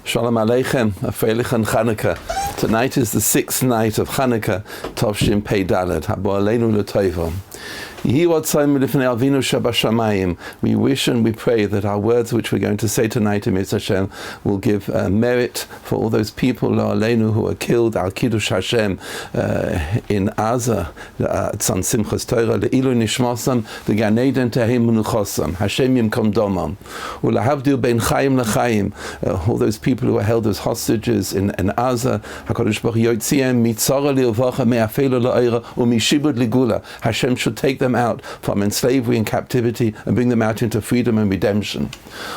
Shalom Aleichem, a Freilichen Chanukah. Tonight is the 6th night of Chanukah, Tovshin Pei Dalet, Habo Aleinu L'Toivo. We wish and we pray that our words which we're going to say tonight in Mitzvah Hashem will give merit for all those people who were killed al Kiddush Hashem in Aza, Tzon Simchas Torah, Le'ilu Nishmosam, the Gan Eden Tehim Menuchosam, Hashem Yimkom Domam, U'lahavdil Ben Chaim L'Chaim, all those people who were held as hostages in Aza, HaKadosh Baruch Hu Yotziem Mitzora Li'Ovacha Me'afelu La'Eira U'Mishibud Ligula, Hashem should take them out from slavery and captivity and bring them out into freedom and redemption.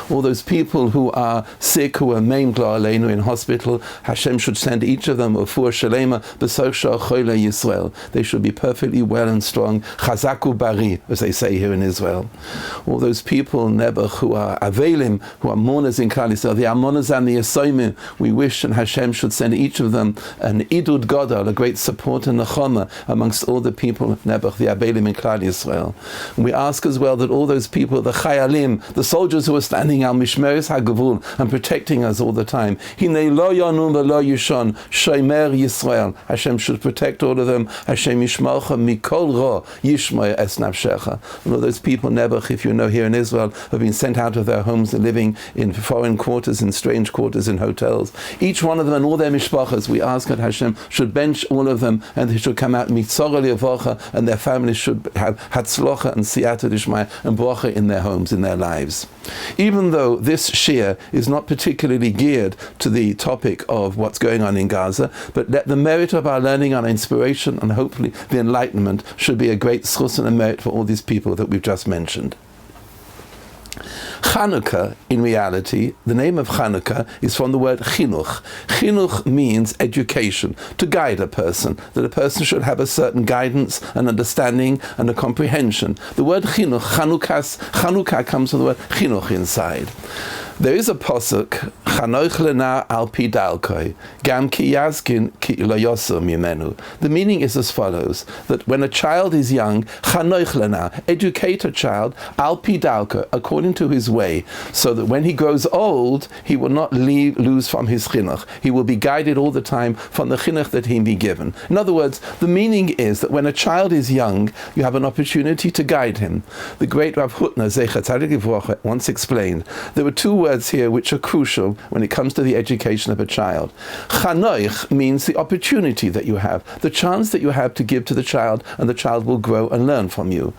All those people who are sick, who are maimed in hospital, Hashem should send each of them Ufur Shalema B'Sosha Choyle Yisrael. They should be perfectly well and strong, Chazaku Bari, as they say here in Israel. All those people, Nebuch, who are Avelim, who are mourners in Klal Yisrael, the Almonas and the Yasoimim, we wish and Hashem should send each of them an Idud Godal, a great support and Nechama amongst all the people, Nebuch, the Avelim in Klal Yisrael. And we ask as well that all those people, the Chayalim, the soldiers who are standing al Mishmeres HaGavul and protecting us all the time, Hinei lo yonun v'lo yishon, Shomer Yisrael, Hashem should protect all of them, Hashem yishmarcha mikol ra, yishmor es nafshecha. And all those people, Nebuch, if you know, here in Israel, have been sent out of their homes and living in foreign quarters, in strange quarters, in hotels. Each one of them and all their mishpachas, we ask that Hashem should bench all of them and they should come out mitzora li'avocha, and their families should have hatzlocha and siyata d'shmaya and bracha in their homes, in their lives. Even though this shir is not particularly geared to the topic of what's going on in Gaza, but let the merit of our learning, our inspiration, and hopefully the enlightenment should be a great schus and a merit for all these people that we've just mentioned. Chanukah, in reality, the name of Chanukah is from the word chinuch. Chinuch means education, to guide a person, that a person should have a certain guidance, an understanding, and a comprehension. The word chinuch, Chanukah comes from the word chinuch inside. There is a pasuk, Chanoich lena al pi dalkoi, gam ki yazkin ki lo yoser mimenu. The meaning is as follows, that when a child is young, Chanoich lena, educate a child al pi dalkoi, according to his way, so that when he grows old, he will not lose from his chinuch. He will be guided all the time from the chinuch that he be given. In other words, the meaning is that when a child is young, you have an opportunity to guide him. The great Rav Hutner, Zecher Tzadik Livrocha, once explained, there were two words here which are crucial when it comes to the education of a child. Chanoich means the opportunity that you have, the chance that you have to give to the child, and the child will grow and learn from you.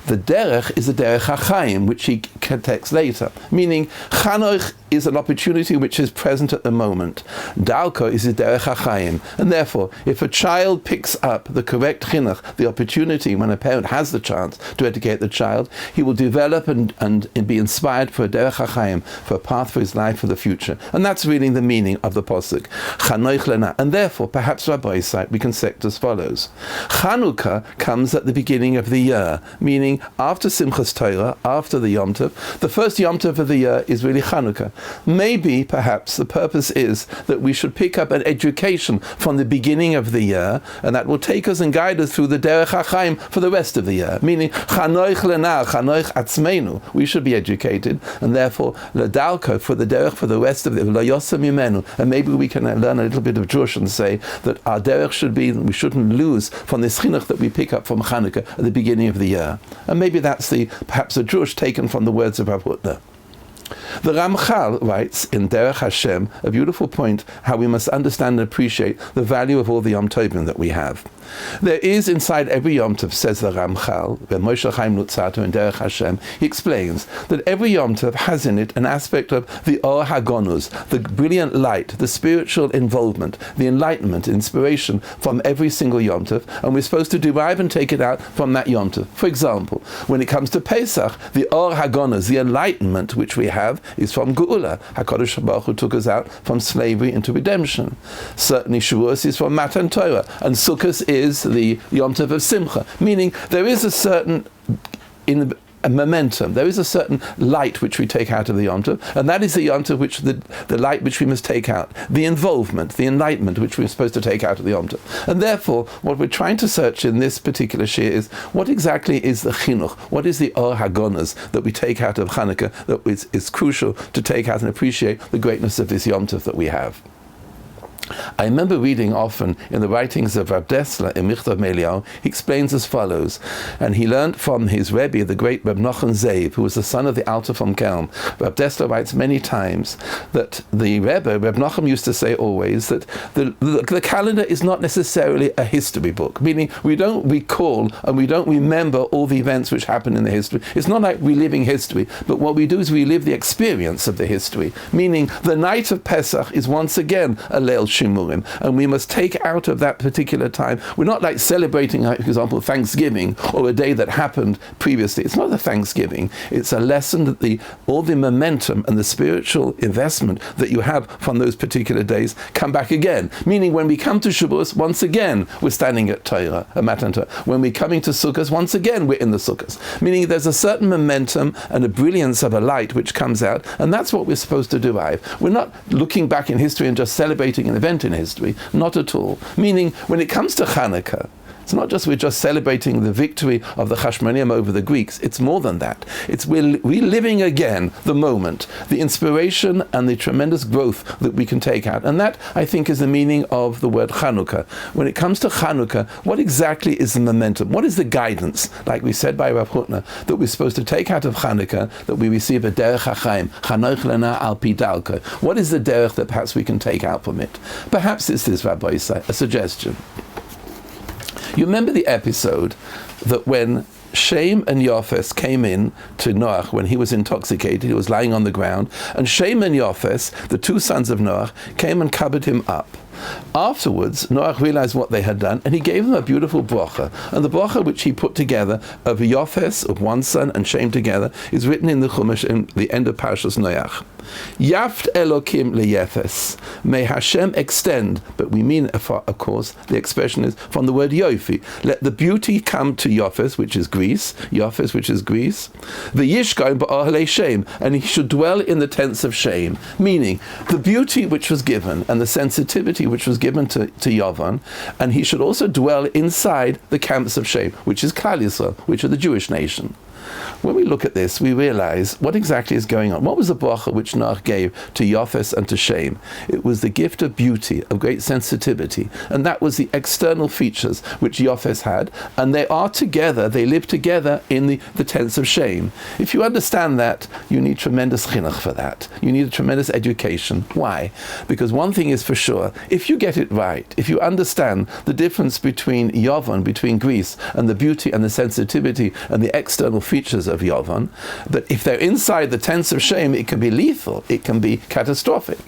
The derech is the derech hachaim, which he texts later, meaning Chanoich is an opportunity which is present at the moment. Dalko is the derech hachaim, and therefore, if a child picks up the correct chinuch, the opportunity when a parent has the chance to educate the child, he will develop and be inspired for a derech hachaim, for a path for his life for the future. And that's really the meaning of the pasuk, Chanoich lena. And therefore, perhaps Rabbi's side, we can say it as follows. Chanukah comes at the beginning of the year, meaning after Simchas Torah, after the Yom Tov. The first Yom Tov of the year is really Chanukah. Maybe, perhaps, the purpose is that we should pick up an education from the beginning of the year, and that will take us and guide us through the Derech HaChaim for the rest of the year. Meaning, Chanoich lena, Chanoich atzmeinu. We should be educated, and therefore, Ledalko, for the Derech for the rest of the Lo Yosem Yimenu. And maybe we can learn a little bit of Jewish and say that our Derech should be, we shouldn't lose from this chinuch that we pick up from Chanukah at the beginning of the year. And maybe that's perhaps a Jewish taken from the words of Rav Hutner. The Ramchal writes in Derech Hashem a beautiful point how we must understand and appreciate the value of all the Yom Tovim that we have. There is inside every Yom Tov, says the Ramchal, when Moshe Chaim Lutzato in Derech Hashem, he explains that every Yom Tov has in it an aspect of the Or HaGonuz, the brilliant light, the spiritual involvement, the enlightenment, inspiration from every single Yom Tov, and we're supposed to derive and take it out from that Yom Tov. For example, when it comes to Pesach, the Or HaGonuz, the enlightenment which we have, is from Geula. HaKadosh Baruch Hu took us out from slavery into redemption. Certainly Shavuos is from Matan Torah, and Sukkot is the Yom Tov of Simcha, meaning there is a certain a momentum. There is a certain light which we take out of the Yom Tov, and that is the Yom Tov which the light which we must take out, the involvement, the enlightenment which we're supposed to take out of the Yom Tov. And therefore, what we're trying to search in this particular shir is what exactly is the chinuch, what is the or hagonas that we take out of Chanukah that is crucial to take out and appreciate the greatness of this Yom Tov that we have. I remember reading often in the writings of Rabbi Dessler in Michtav Melial, he explains as follows, and he learned from his Rabbi, the great Reb Nachman Zev, who was the son of the Alter from Kelm. Rabbi Dessler writes many times that the Rebbe, Reb Nachman, used to say always that the calendar is not necessarily a history book, meaning we don't recall and we don't remember all the events which happened in the history. It's not like reliving history, but what we do is relive the experience of the history, meaning the night of Pesach is once again a Leil Shimurim, and we must take out of that particular time. We're not like celebrating, like, for example, Thanksgiving or a day that happened previously. It's not a Thanksgiving. It's a lesson that all the momentum and the spiritual investment that you have from those particular days come back again. Meaning when we come to Shavuos, once again, we're standing at Torah, at Matan Torah. When we're coming to Sukkot, once again, we're in the Sukkot. Meaning there's a certain momentum and a brilliance of a light which comes out, and that's what we're supposed to do. We're not looking back in history and just celebrating an event in history, not at all. Meaning, when it comes to Chanukah, it's not just we're just celebrating the victory of the Chashmonaim over the Greeks. It's more than that. It's we're reliving again the moment, the inspiration and the tremendous growth that we can take out. And that, I think, is the meaning of the word Chanukah. When it comes to Chanukah, what exactly is the momentum? What is the guidance, like we said by Rav Hutner, that we're supposed to take out of Chanukah, that we receive a derech hachaim, chanoch lana al pi darko? What is the derech that perhaps we can take out from it? Perhaps it's this, Rabbi Yisai, a suggestion. You remember the episode that when Shem and Yafes came in to Noach when he was intoxicated, he was lying on the ground, and Shem and Yafes, the two sons of Noach, came and covered him up. Afterwards, Noach realized what they had done, and he gave them a beautiful bracha. And the bracha which he put together of Yafes, of one son, and Shem together, is written in the Chumash in the end of Parshas Noach. Yaft Elokim leyefes. May Hashem extend, but we mean, of course, the expression is from the word Yofi. Let the beauty come to Yafes, which is Greece, Yafes, which is Greece. V'yishkaim ba'ahalei Shem, and he should dwell in the tents of Shem. Meaning, the beauty which was given and the sensitivity which was given to Yavan, and he should also dwell inside the camps of Shem, which is Klal Yisrael, which are the Jewish nation. When we look at this, we realize what exactly is going on. What was the bracha which Noach gave to Yafes and to Shem? It was the gift of beauty, of great sensitivity, and that was the external features which Yafes had, and they are together, they live together in the tents of Shem. If you understand that, you need tremendous chinuch for that. You need a tremendous education. Why? Because one thing is for sure, if you get it right, if you understand the difference between Yavan, between Greece, and the beauty and the sensitivity and the external features of Yavan, that if they're inside the tents of Shem, it can be lethal, it can be catastrophic.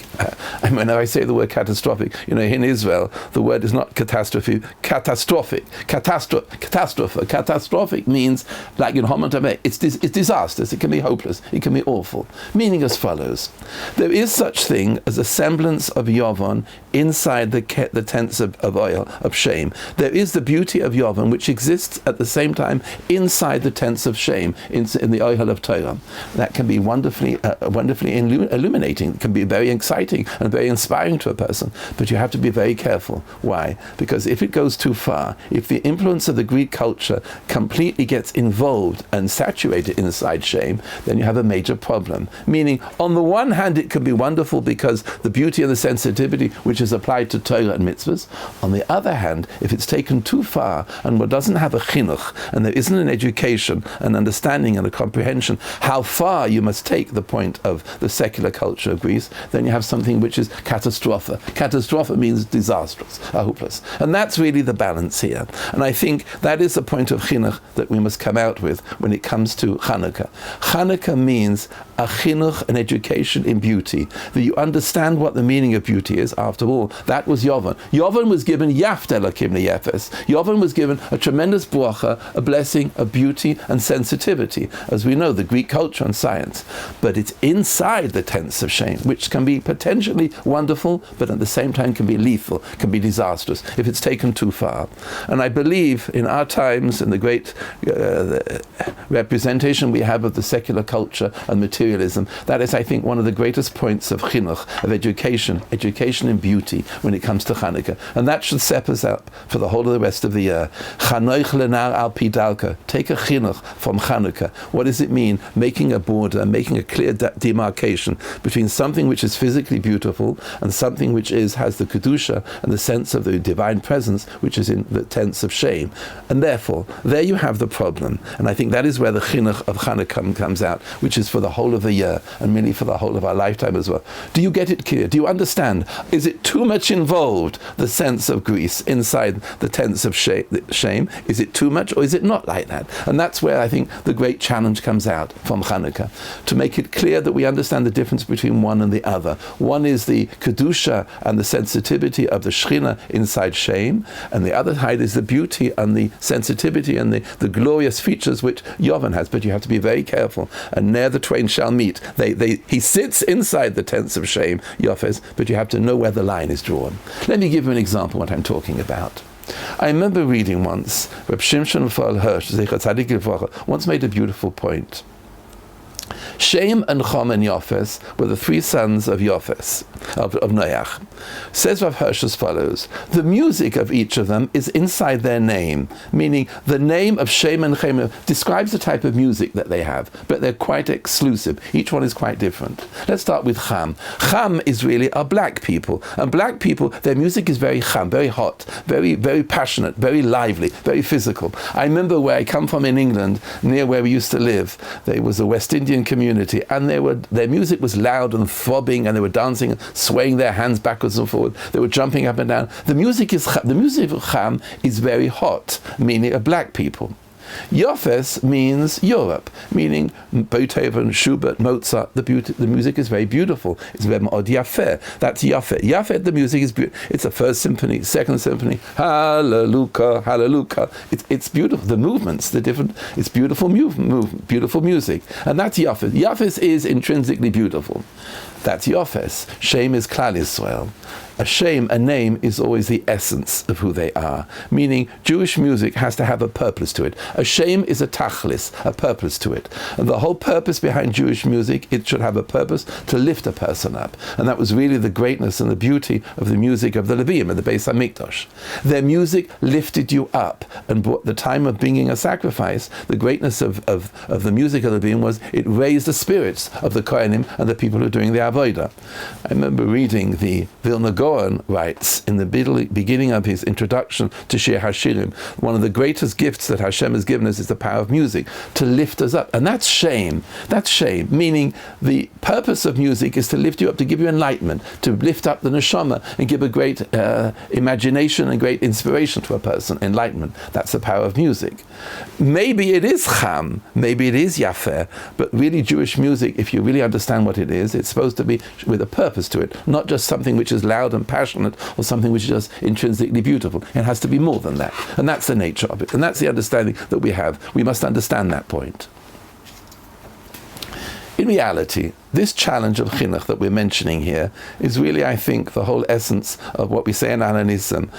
And when I say the word catastrophic, in Israel, the word is not catastrophe, catastrophic. Catastrophic means, like in Homontameh, it's disastrous, it can be hopeless, it can be awful. Meaning as follows: there is such thing as a semblance of Yavan inside the tents of oil, of Shem. There is the beauty of Yavan which exists at the same time inside the tents of Shem, in the oil of Torah. That can be wonderfully illuminating. It can be very exciting and very inspiring to a person. But you have to be very careful. Why? Because if it goes too far, if the influence of the Greek culture completely gets involved and saturated inside Shem, then you have a major problem. Meaning, on the one hand, it can be wonderful because the beauty and the sensitivity which is applied to Torah and mitzvahs. On the other hand, if it's taken too far and one doesn't have a chinuch and there isn't an education, an understanding and a comprehension how far you must take the point of the secular culture of Greece, then you have something which is catastrophe. Catastrophe means disastrous, hopeless. And that's really the balance here. And I think that is the point of chinuch that we must come out with when it comes to Chanukah. Chanukah means a chinuch, an education in beauty, that you understand what the meaning of beauty is. After all, that was Yovan. Yovan was given Yafta Elokim Liyefes. Yovan was given a tremendous bracha, a blessing of beauty and sensitivity, as we know, the Greek culture and science. But it's inside the tents of shame, which can be potentially wonderful, but at the same time can be lethal, can be disastrous if it's taken too far. And I believe in our times, in the great representation we have of the secular culture and materialism, that is, I think, one of the greatest points of chinuch, of education in beauty when it comes to Chanukah. And that should set us up for the whole of the rest of the year. Chanoich lenar al pidalka. Take a chinuch from Chanukah. What does it mean? Making a border, making a clear demarcation between something which is physically beautiful and something which has the kedusha and the sense of the divine presence, which is in the tents of shame. And therefore, there you have the problem. And I think that is where the chinuch of Chanukah comes out, which is for the whole of the year and really for the whole of our lifetime as well. Do you get it clear? Do you understand? Is it too much involved, the sense of Greece inside the tents of shame? Is it too much, or is it not like that? And that's where I think the great challenge comes out from Chanukah, to make it clear that we understand the difference between one and the other. One is the kedusha and the sensitivity of the Shechina inside shame, and the other side is the beauty and the sensitivity and the glorious features which Yovan has. But you have to be very careful, and ne'er the twain shall meet. He sits inside the tents of shame, Yofes, but you have to know where the line is drawn. Let me give you an example of what I'm talking about. I remember reading once, Reb Shimshon Raphael Hirsch, Zecher Tzadik Livracha, once made a beautiful point. Shem and Chom and Yofes were the three sons of Yofes, of Noach. Says Rav Hirsch as follows: the music of each of them is inside their name, meaning the name of Shem and Chem describes the type of music that they have, but they're quite exclusive. Each one is quite different. Let's start with Cham. Cham is really our black people, and black people, their music is very Cham, very hot, very, very passionate, very lively, very physical. I remember where I come from in England, near where we used to live, there was a West Indian community, and their music was loud and throbbing, and they were dancing and swaying their hands backwards and forward. They were jumping up and down. The music of Cham is very hot, meaning of black people. Yofes means Europe, meaning Beethoven, Schubert, Mozart. The music is very beautiful. It's very od yafeh. That's Yafeh. Yafeh, the music is beautiful. It's the first symphony, second symphony. Hallelujah, hallelujah. It's beautiful. The movements, the different. It's beautiful beautiful music, and that's Yafeh. Yafes is intrinsically beautiful. That's Yofes. Shem is Klal Yisrael. A shame, a name, is always the essence of who they are, meaning Jewish music has to have a purpose to it. A shame is a tachlis, a purpose to it. And the whole purpose behind Jewish music, it should have a purpose to lift a person up. And that was really the greatness and the beauty of the music of the Levim and the Beis HaMikdash. Their music lifted you up, and brought the time of bringing a sacrifice. The greatness of the music of the Levim was it raised the spirits of the Kohanim and the people who are doing the Avodah. I remember reading the Vilna Gaon writes in the beginning of his introduction to Shir Hashirim, one of the greatest gifts that Hashem has given us is the power of music to lift us up, and that's shame. That's shame, meaning the purpose of music is to lift you up, to give you enlightenment, to lift up the neshama and give a great imagination and great inspiration to a person, enlightenment. That's the power of music. Maybe it is Cham, maybe it is Yafeh, but really Jewish music, if you really understand what it is, it's supposed to be with a purpose to it, not just something which is loud and passionate or something which is just intrinsically beautiful. It has to be more than that. And that's the nature of it. And that's the understanding that we have. We must understand that point. In reality, this challenge of chinuch that we're mentioning here is really, I think, the whole essence of what we say in Ananism.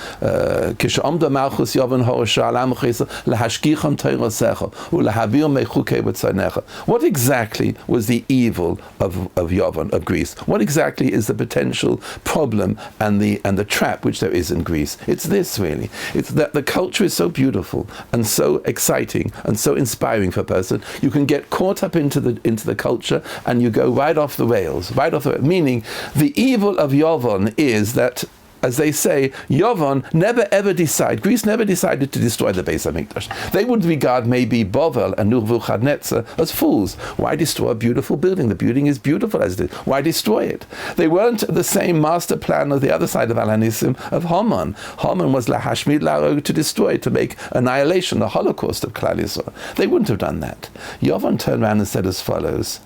What exactly was the evil of Yovan, of Greece? What exactly is the potential problem and the trap which there is in Greece? It's this, really. It's that the culture is so beautiful and so exciting and so inspiring for a person. You can get caught up into the culture and you go right off the rails, meaning the evil of Yovan is that as they say, Yovan Greece never decided to destroy the Beis HaMikdash. They would regard maybe Bovel and Nebuchadnezzar as fools. Why destroy a beautiful building? The building is beautiful as it is. Why destroy it? They weren't the same master plan of the other side of Al-Hanisim of Haman. Haman was Lahashmid Larog, to destroy, to make annihilation, the Holocaust of Klal Yisrael. They wouldn't have done that. Yovan turned around and said as follows: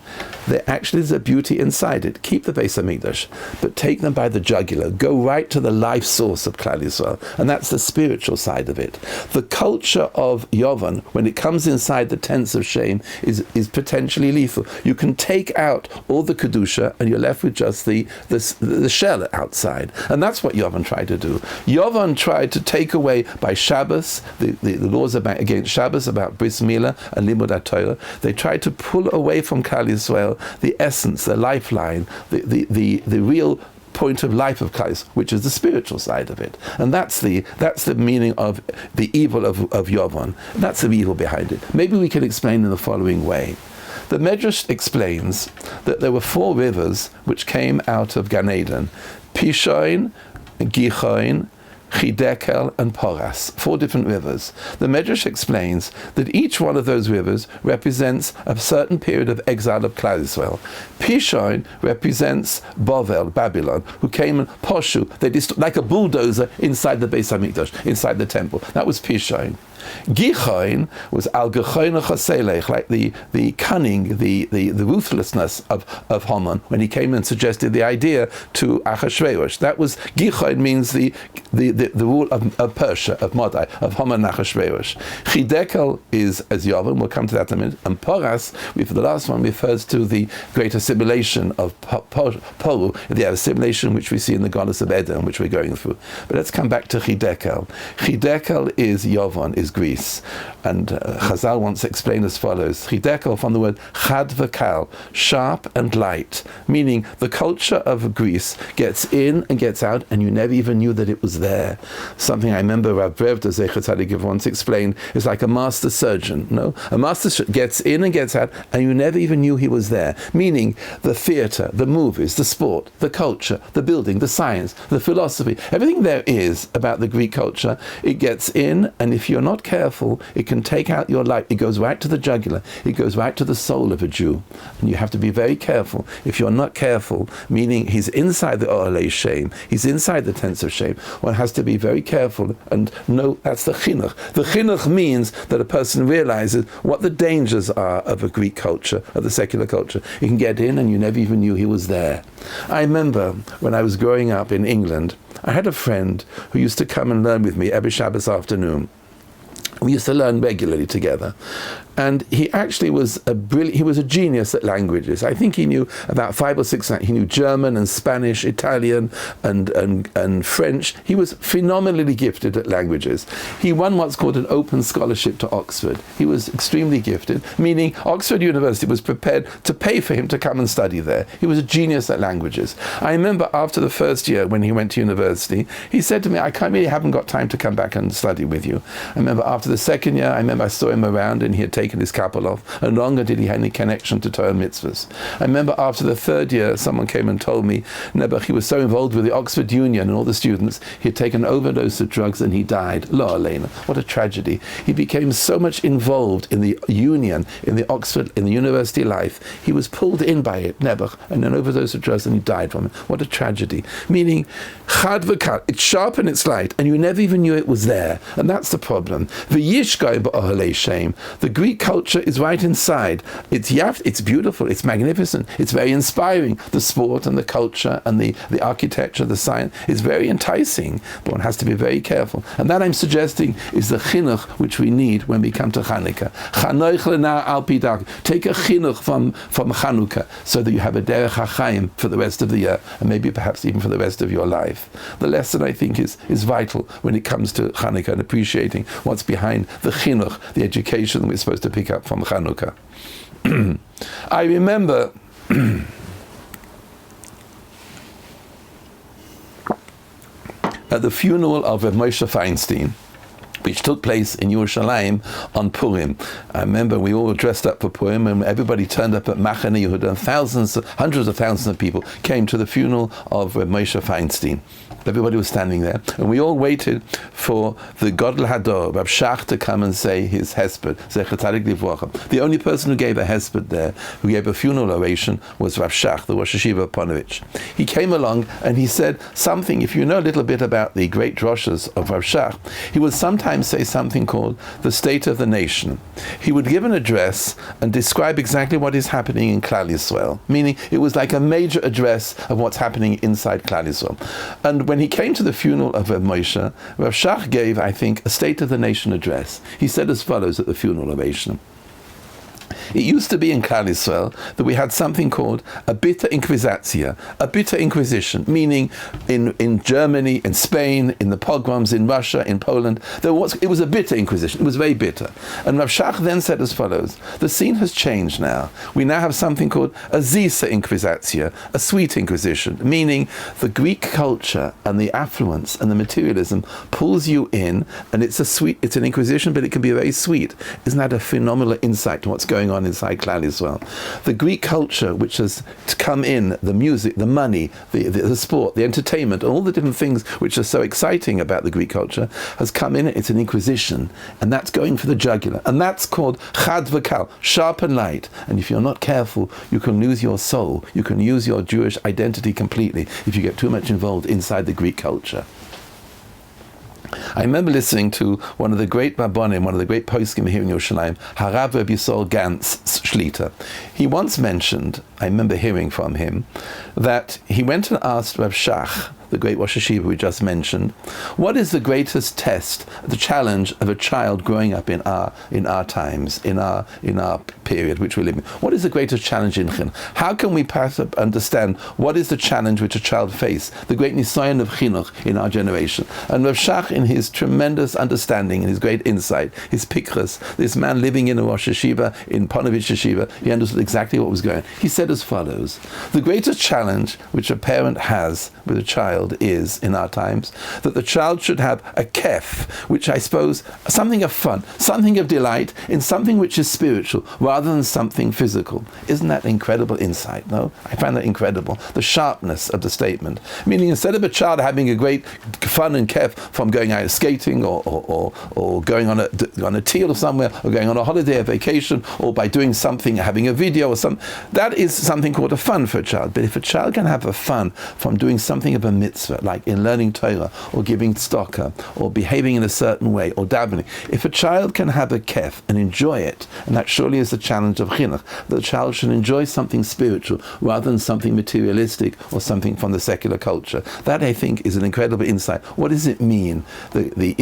there actually is a beauty inside it. Keep the Beis HaMikdash, but take them by the jugular. Go right to the life source of Klal Yisrael, and that's the spiritual side of it. The culture of Yovan, when it comes inside the tents of shame, is potentially lethal. You can take out all the kedusha, and you're left with just the shell outside, and that's what Yovan tried to do. Yovan tried to take away by Shabbos the laws against Shabbos about Bris Milah and Limud HaTorah. They tried to pull away from Klal Yisrael the essence, the lifeline, the real point of life of Klal, which is the spiritual side of it. And that's the meaning of the evil of Yovan. That's the evil behind it. Maybe we can explain in the following way. The Medrash explains that there were 4 rivers which came out of Gan Eden: Pishoin, Gichoin, Chidekel and Poras, 4 different rivers. The Medrash explains that each one of those rivers represents a certain period of exile of Klal Yisrael. Pishoin represents Bovel, Babylon, who came and Poshu, they like a bulldozer inside the Beis HaMikdash, inside the temple. That was Pishoin. Gichoin was al gechoin chaselech, like the cunning, the ruthlessness of Haman when he came and suggested the idea to Achashverosh. That was Gichoin, means the rule of Persia, of Modai, of Haman and Achashverosh. Chidekel is as Yovan, we'll come to that in a minute, and Poras, the last one, refers to the great assimilation of Poru, the assimilation which we see in the goddess of Eden, which we're going through. But let's come back to Chidekel. Chidekel is Yovan, is Greece. And Chazal once explained as follows: Chidekel, from the word chad v'kal, sharp and light, meaning the culture of Greece gets in and gets out, and you never even knew that it was there. Something I remember Rabbi Zecher Tzaddik once explained is like a master surgeon. No, a master gets in and gets out, and you never even knew he was there. Meaning the theater, the movies, the sport, the culture, the building, the science, the philosophy, everything there is about the Greek culture, it gets in, and if you're not careful, it can take out your life. It goes right to the jugular. It goes right to the soul of a Jew. And you have to be very careful. If you're not careful, meaning he's inside the Ohalei shame, he's inside the tents of shame, one has to be very careful and know that's the chinuch. The chinuch means that a person realizes what the dangers are of a Greek culture, of the secular culture. You can get in and you never even knew he was there. I remember when I was growing up in England, I had a friend who used to come and learn with me every Shabbos afternoon. We used to learn regularly together. And he actually was he was a genius at languages. I think he knew about 5 or 6 languages. He knew German and Spanish, Italian and French. He was phenomenally gifted at languages. He won what's called an open scholarship to Oxford. He was extremely gifted, meaning Oxford University was prepared to pay for him to come and study there. He was a genius at languages. I remember after the first year when he went to university, he said to me, I really haven't got time to come back and study with you. I remember after the second year, I saw him around and he had taken his kappel off. No longer did he have any connection to Torah mitzvahs. I remember after the third year, someone came and told me, Nebuch, he was so involved with the Oxford Union and all the students, he had taken an overdose of drugs and he died. Lo Aleinu, what a tragedy. He became so much involved in the union, in the Oxford, in the university life. He was pulled in by it, Nebuch, and an overdose of drugs and he died from it. What a tragedy. Meaning, chad v'kal, it's sharp and it's light, and you never even knew it was there. And that's the problem. V'yishgai b'ohalei shem. The Greek culture is right inside. It's beautiful, it's magnificent, it's very inspiring. The sport and the culture and the architecture, the science is very enticing, but one has to be very careful. And that I'm suggesting is the chinuch which we need when we come to Chanukah. Chanoich lena al pi darkei. Take a chinuch from Chanukah so that you have a derech hachaim for the rest of the year, and maybe perhaps even for the rest of your life. The lesson, I think, is vital when it comes to Chanukah and appreciating what's behind the chinuch, the education we're supposed to pick up from Chanukah. I remember at the funeral of Moshe Feinstein, which took place in Yerushalayim on Purim. I remember we all dressed up for Purim, and everybody turned up at Machane Yehuda, and hundreds of thousands of people came to the funeral of Moshe Feinstein. Everybody was standing there, and we all waited for the Godel Hador, Rav Shach, to come and say his hesped, Zecher Tzadik Livrocha. The only person who gave a hesped there, who gave a funeral oration, was Rav Shach, the Rosh Hashiva of Ponevezh. He came along and he said something. If you know a little bit about the great droshes of Rav Shach, he would sometimes say something called the state of the nation. He would give an address and describe exactly what is happening in Klal Yisrael, meaning it was like a major address of what's happening inside Klal Yisrael. And when he came to the funeral of Rav Moshe, Rav Shach gave, I think, a State of the Nation address. He said as follows at the funeral ovation. It used to be in Klal Yisrael that we had something called a bitter inquisitia, a bitter inquisition, meaning in Germany, in Spain, in the pogroms, in Russia, in Poland, it was a bitter inquisition. It was very bitter. And Rav Shach then said as follows: the scene has changed now. We now have something called a zisa inquisitia, a sweet inquisition, meaning the Greek culture and the affluence and the materialism pulls you in, and it's an inquisition, but it can be very sweet. Isn't that a phenomenal insight to what's going on inside Klal Yisrael? The Greek culture, which has come in, the music, the money, the sport, the entertainment, all the different things which are so exciting about the Greek culture, has come in. It's an inquisition, and that's going for the jugular, and that's called chad v'kal, sharp and light. And if you're not careful, you can lose your soul, you can lose your Jewish identity completely if you get too much involved inside the Greek culture. I remember listening to one of the great Rabbonim, one of the great poskim here in Yerushalayim, Harav Reb Yisrael Gantz Shlita. He once mentioned, I remember hearing from him, that he went and asked Rav Shach, the great Rosh Hashiva we just mentioned, what is the greatest test, the challenge of a child growing up in our times, in our period which we live in? What is the greatest challenge in Chinuch? How can we understand what is the challenge which a child faces, the great nisayon of Chinuch in our generation? And Rav Shach, in his tremendous understanding and his great insight, his pikras, this man living in a Rosh Hashiva, in Ponevezh Yeshiva, he understood exactly what was going on. He said as follows: the greatest challenge which a parent has with a child is, in our times, that the child should have a kef, which I suppose, something of fun, something of delight, in something which is spiritual, rather than something physical. Isn't that incredible insight? No? I find that incredible. The sharpness of the statement. Meaning, instead of a child having a great fun and kef from going out skating or going on a teal or somewhere, or going on a holiday or vacation, or by doing something, having a video or something, that is something called a fun for a child. But if a child can have a fun from doing something of a mitzvah, like in learning Torah, or giving tzedakah, or behaving in a certain way, or davening, if a child can have a kef and enjoy it, and that surely is the challenge of chinuch, that the child should enjoy something spiritual rather than something materialistic or something from the secular culture. That, I think, is an incredible insight. What does it mean, the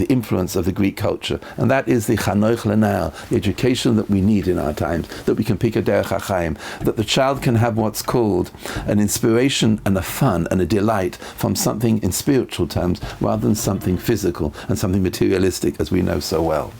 influence of the Greek culture? And that is the chanoich l'na'ar, the education that we need in our times, that we can pick a derech hachaim, that the child can have what's called an inspiration and a fun and a delight from something in spiritual terms rather than something physical and something materialistic, as we know so well.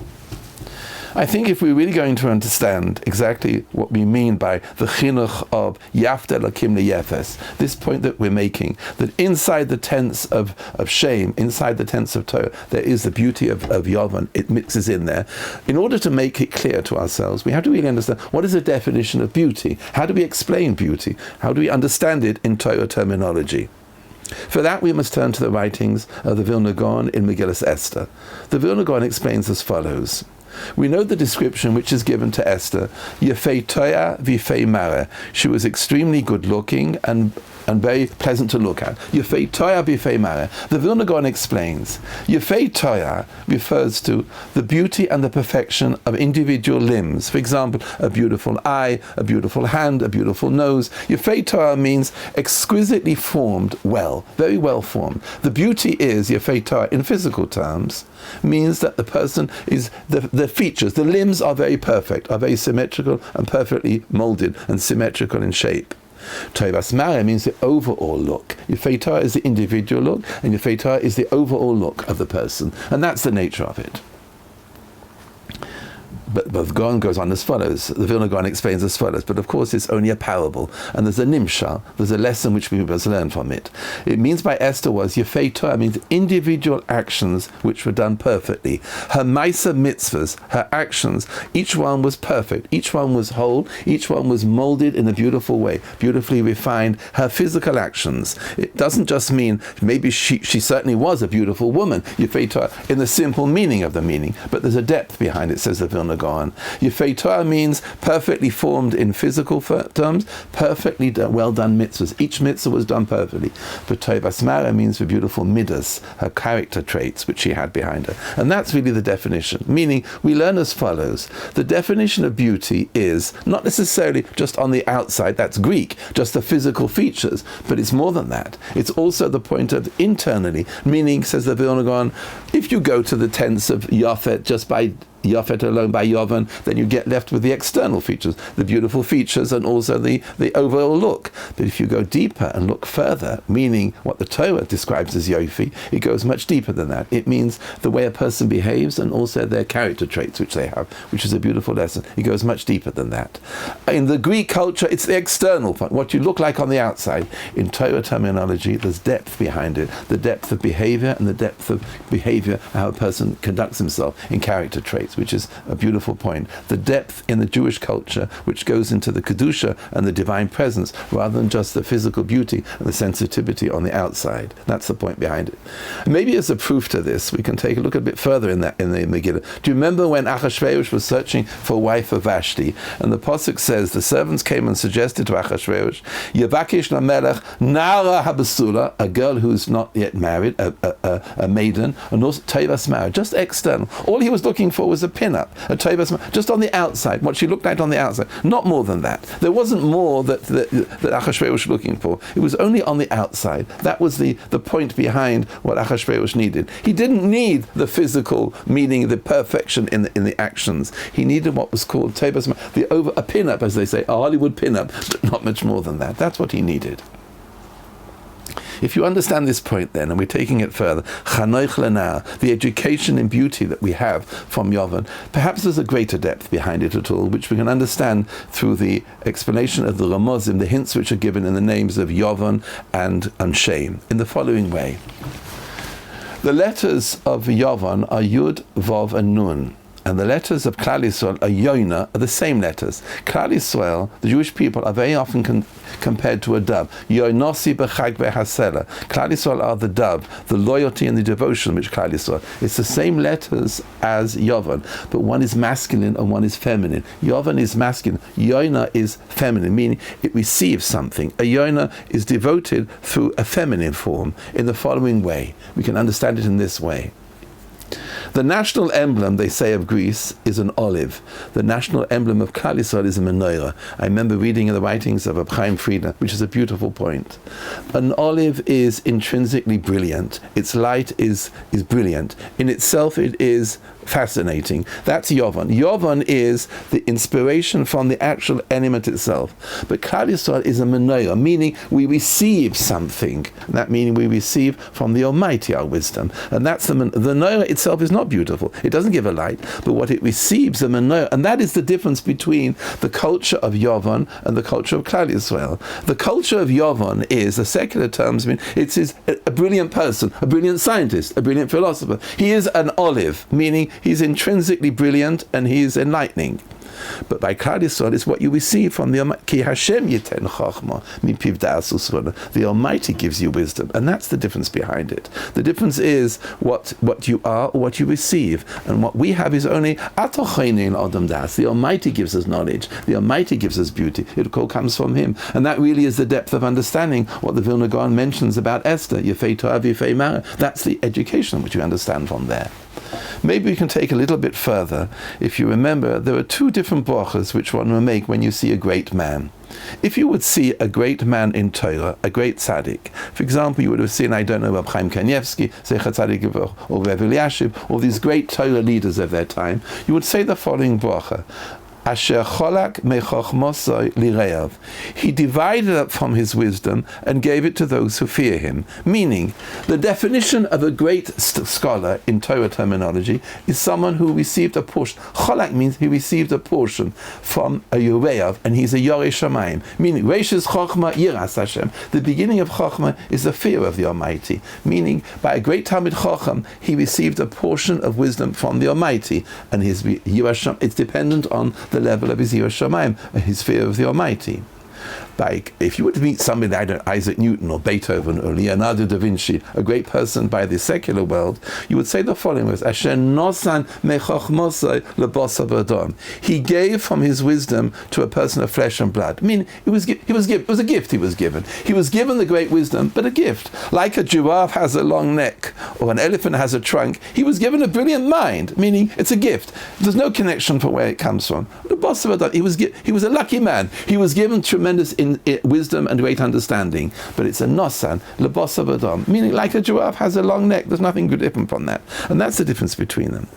I think if we're really going to understand exactly what we mean by the chinuch of Yafta Elokim Leyefes, this point that we're making, that inside the tents of shame, inside the tents of Torah, there is the beauty of Yovan, it mixes in there. In order to make it clear to ourselves, we have to really understand what is the definition of beauty? How do we explain beauty? How do we understand it in Torah terminology? For that, we must turn to the writings of the Vilna Gaon in Megillas Esther. The Vilna Gaon explains as follows. We know the description which is given to Esther, Yefei Toya v'Yefei Mara. She was extremely good looking and very pleasant to look at. Yefei Toya v'Yefei Mara. The Vilna Gaon explains, Yefei Toya refers to the beauty and the perfection of individual limbs. For example, a beautiful eye, a beautiful hand, a beautiful nose. Yefei Toya means exquisitely formed, well, very well formed. The beauty is, Yefei Toya, in physical terms, means that the person is, the features, the limbs are very perfect, are very symmetrical and perfectly molded and symmetrical in shape. Toivas Mara means the overall look. Yefei Torah is the individual look, and Yefei Torah is the overall look of the person, and that's the nature of it. But the Gaon goes on as follows. The Vilna Gaon explains as follows. But of course, it's only a parable, and there's a nimshal. There's a lesson which we must learn from it. It means by Esther was Yefei Torah means individual actions which were done perfectly. Her Maisa mitzvahs, her actions, each one was perfect. Each one was whole. Each one was molded in a beautiful way, beautifully refined. Her physical actions. It doesn't just mean maybe she certainly was a beautiful woman. Yefei Torah in the simple meaning of the meaning, but there's a depth behind it, says the Vilna Gaon. Yefei Torah means perfectly formed in physical terms, perfectly well done mitzvahs. Each mitzvah was done perfectly. But Tovas Mara means for beautiful midas, her character traits which she had behind her. And that's really the definition. Meaning, we learn as follows. The definition of beauty is not necessarily just on the outside, that's Greek, just the physical features, but it's more than that. It's also the point of internally, meaning, says the Vilna Gaon, if you go to the tents of Yafet just by Yafet alone by Yovan, then you get left with the external features, the beautiful features, and also the overall look. But if you go deeper and look further, meaning what the Torah describes as Yofi, it goes much deeper than that. It means the way a person behaves and also their character traits which they have, which is a beautiful lesson. It goes much deeper than that. In the Greek culture, it's the external part, what you look like on the outside. In Torah terminology, there's depth behind it, the depth of behavior and the depth of behavior, how a person conducts himself in character traits, which is a beautiful point. The depth in the Jewish culture, which goes into the Kedusha and the divine presence, rather than just the physical beauty and the sensitivity on the outside. That's the point behind it. Maybe as a proof to this, we can take a look a bit further in the Megillah. Do you remember when Achashverosh was searching for a wife of Vashti? And the Pasuk says, the servants came and suggested to Achashverosh, Yevakish lamelech nara habasula, a girl who's not yet married, a maiden, and also Tovas Mara, just external. All he was looking for was a pin-up, a Tovas Mara, just on the outside, what she looked like on the outside, not more than that. There wasn't more that Achashverosh was looking for. It was only on the outside. That was the point behind what Achashverosh needed. He didn't need the physical, meaning the perfection in the actions. He needed what was called Tovas Mara, a pin-up, as they say, a Hollywood pin-up, but not much more than that. That's what he needed. If you understand this point then, and we're taking it further, Chanoich Lena, the education in beauty that we have from Yovan, perhaps there's a greater depth behind it at all, which we can understand through the explanation of the Ramozim, the hints which are given in the names of Yovan and Anshem, in the following way. The letters of Yovan are Yud, Vav, and Nun. And the letters of Klal Yisrael, are Yoina, are the same letters. Klal Yisrael, the Jewish people, are very often compared to a dove. Yoinosi b'chag v'hasela. Klal Yisrael are the dove, the loyalty and the devotion which Klal Yisrael. It's the same letters as Yovan, but one is masculine and one is feminine. Yovan is masculine. Yoina is feminine, meaning it receives something. A Yoina is devoted through a feminine form in the following way. We can understand it in this way. The national emblem, they say, of Greece is an olive. The national emblem of Klal Yisrael is a menorah. I remember reading in the writings of Rabbi Frieda, which is a beautiful point. An olive is intrinsically brilliant. Its light is brilliant. In itself, it is fascinating. That's Yovan. Yovan is the inspiration from the actual element itself. But Klal Yisrael is a menorah, meaning we receive something. That meaning we receive from the Almighty our wisdom. And that's the menorah itself is not beautiful. It doesn't give a light, but what it receives, the menorah, and that is the difference between the culture of Yovan and the culture of Klal Yisrael. The culture of Yovan is, the secular terms mean, it's a brilliant person, a brilliant scientist, a brilliant philosopher. He is an olive, meaning he's intrinsically brilliant and he's enlightening. But by Klal Yisrael is what you receive from the Almighty. Ki Hashem yiten chachma mipiv da'as usrona. The Almighty gives you wisdom, and that's the difference behind it. The difference is what you are or what you receive, and what we have is only atochein adam das. The Almighty gives us knowledge. The Almighty gives us beauty. It all comes from Him, and that really is the depth of understanding what the Vilna Gaon mentions about Esther. Yefei Torah v'yefei Mara. That's the education which you understand from there. Maybe we can take a little bit further. If you remember, there are two different brachas which one will make when you see a great man. If you would see a great man in Torah, a great tzaddik, for example, you would have seen, I don't know, Rabbi Chaim Kanievsky, Zecher Tzaddik, or Rev Eliashib, all these great Torah leaders of their time, you would say the following bracha. Asher cholak mechochmosoi lireav. He divided up from his wisdom and gave it to those who fear him. Meaning, the definition of a great scholar in Torah terminology is someone who received a portion. Cholak means he received a portion from a Yoreav, and he's a Yorei Shamayim. Meaning, Reishis Chochma Yiras Hashem. The beginning of Chochma is the fear of the Almighty. Meaning, by a great Talmid Chacham, he received a portion of wisdom from the Almighty, and his Yiras, it's dependent on the level of his Yiras Shamayim, his fear of the Almighty. Like, if you were to meet somebody like Isaac Newton or Beethoven or Leonardo da Vinci, a great person by the secular world, you would say the following words: Asher nosan mechochmosai lebosar v'adam. He gave from his wisdom to a person of flesh and blood. I mean, it was a gift he was given. He was given the great wisdom, but a gift. Like a giraffe has a long neck or an elephant has a trunk, he was given a brilliant mind, meaning it's a gift. There's no connection for where it comes from. Lebosar v'adam. He was a lucky man. He was given tremendous wisdom and great understanding, but it's a nosan lebosar v'adam, meaning like a giraffe has a long neck. There's nothing different from that, and that's the difference between them.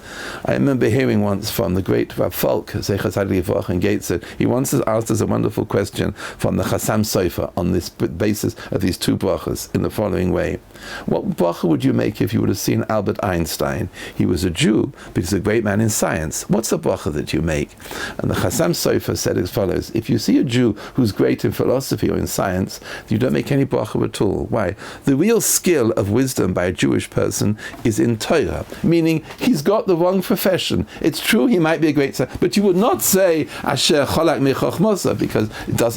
I remember hearing once from the great Rav Falk Zecher Tzaddik Livrach in Gateshead. He once asked us a wonderful question from the Chassam Sofer on this basis of these two brachas in the following way: what bracha would you make if you would have seen Albert Einstein? He was a Jew, but he's a great man in science. What's the bracha that you make? And the Chassam Sofer said as follows: if you see a Jew who's great in philosophy or in science, you don't make any bracha at all. Why? The real skill of wisdom by a Jewish person is in Torah, meaning he's got the wrong profession. It's true he might be a great scientist, but you would not say Asher cholak mechochmosa because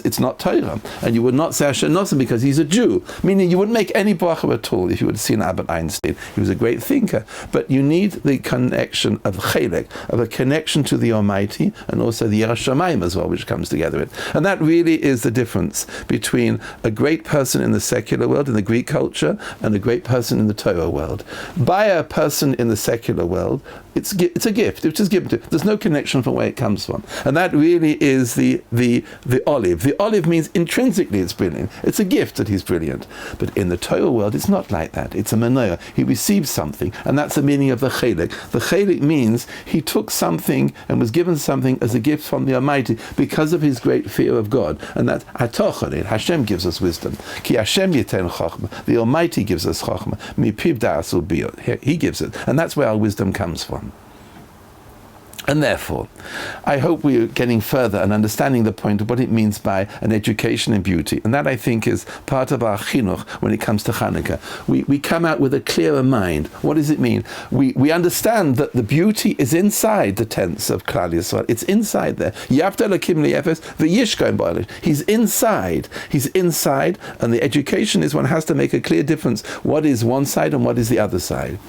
it's not Torah, and you would not say Asher nosan because he's a Jew, meaning you wouldn't make any bracha at all if you would have seen Albert Einstein. He was a great thinker, but you need the connection of chelek, of a connection to the Almighty, and also the Yiras Shamayim as well, which comes together with it. And that really is the difference between a great person in the secular world, in the Greek culture, and a great person in the Torah world. By a person in the secular world, it's a gift. It's just given to. There's no connection from where it comes from, and that really is the olive. The olive means intrinsically it's brilliant. It's a gift that he's brilliant. But in the Torah world, it's not like that. It's a menorah. He receives something, and that's the meaning of the chelek. The chelek means he took something and was given something as a gift from the Almighty because of his great fear of God, and that's hatochanin. Hashem gives us wisdom. Ki Hashem yiten chochma. The Almighty gives us chochma. Mi piv da'asul biyot. He gives it, and that's where our wisdom comes from. And therefore, I hope we're getting further and understanding the point of what it means by an education in beauty. And that, I think, is part of our chinuch when it comes to Chanukah. We come out with a clearer mind. What does it mean? We understand that the beauty is inside the tents of Klal Yisrael. It's inside there. Yavta Elokim liyefes v'yishkoim ba'olish. He's inside. He's inside, and the education is one has to make a clear difference. What is one side and what is the other side?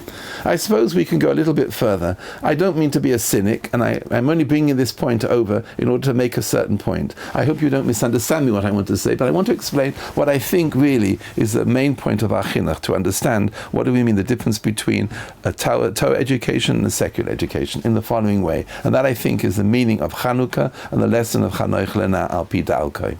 I suppose we can go a little bit further. I don't mean to be a cynic, and I'm only bringing this point over in order to make a certain point. I hope you don't misunderstand me what I want to say, but I want to explain what I think really is the main point of our chinuch, to understand what do we mean the difference between a Torah education and a secular education in the following way. And that, I think, is the meaning of Chanukah and the lesson of Chanoich Lena al pi Dalkoi.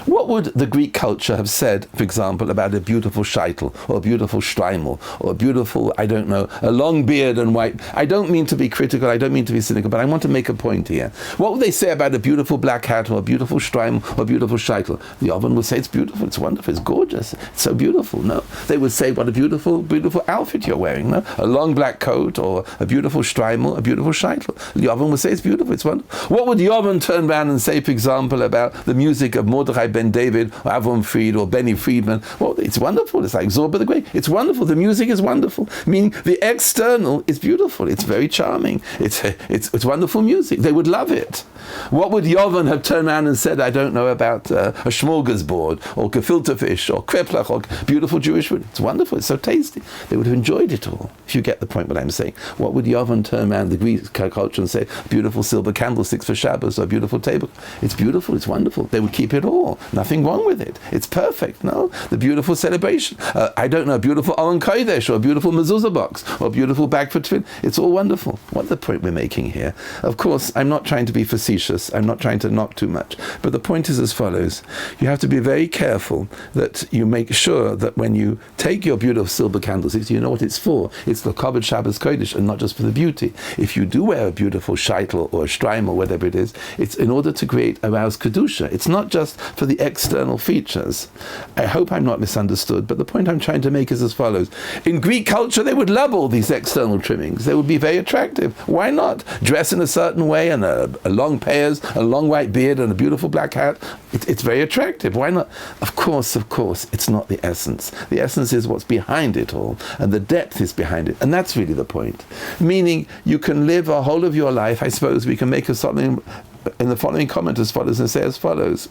What would the Greek culture have said, for example, about a beautiful sheitel, or a beautiful shtreimel, or a beautiful, I don't know, a long beard and white? I don't mean to be critical, I don't mean to be cynical, but I want to make a point here. What would they say about a beautiful black hat, or a beautiful shtreimel, or a beautiful sheitel? The Oven would say it's beautiful, it's wonderful, it's gorgeous, it's so beautiful. No, they would say what a beautiful, beautiful outfit you're wearing. No, a long black coat, or a beautiful shtreimel, a beautiful sheitel. The Oven would say it's beautiful, it's wonderful. What would the Oven turn around and say, for example, about the music of Mordechai Ben David, or Avram Fried, or Benny Friedman? Well, it's wonderful. It's like Zorba the Great. It's wonderful. The music is wonderful. Meaning the external is beautiful. It's very charming. It's wonderful music. They would love it. What would Yovan have turned around and said, I don't know, about a smorgasbord, or gefilte fish, or kreplach, or beautiful Jewish food? It's wonderful. It's so tasty. They would have enjoyed it all, if you get the point what I'm saying. What would Yovan turn around the Greek culture and say, beautiful silver candlesticks for Shabbos, or beautiful table? It's beautiful. It's wonderful. They would keep it all. Nothing wrong with it. It's perfect, no? The beautiful celebration. I don't know, a beautiful Aron Kodesh, or a beautiful mezuzah box, or a beautiful bag for tefillin. It's all wonderful. What's the point we're making here? Of course, I'm not trying to be facetious. I'm not trying to knock too much. But the point is as follows. You have to be very careful that you make sure that when you take your beautiful silver candlesticks, you know what it's for. It's the Kavod Shabbos Kodesh, and not just for the beauty. If you do wear a beautiful shaitel or a shtreim or whatever it is, it's in order to arouse kedusha. It's not just for the external features. I hope I'm not misunderstood, but the point I'm trying to make is as follows. In Greek culture, they would love all these external trimmings. They would be very attractive. Why not? Dress in a certain way, and a long payas, a long white beard, and a beautiful black hat. It's very attractive. Why not? Of course, it's not the essence. The essence is what's behind it all, and the depth is behind it. And that's really the point. Meaning, you can live a whole of your life, I suppose we can make something in the following comment as follows, and say as follows.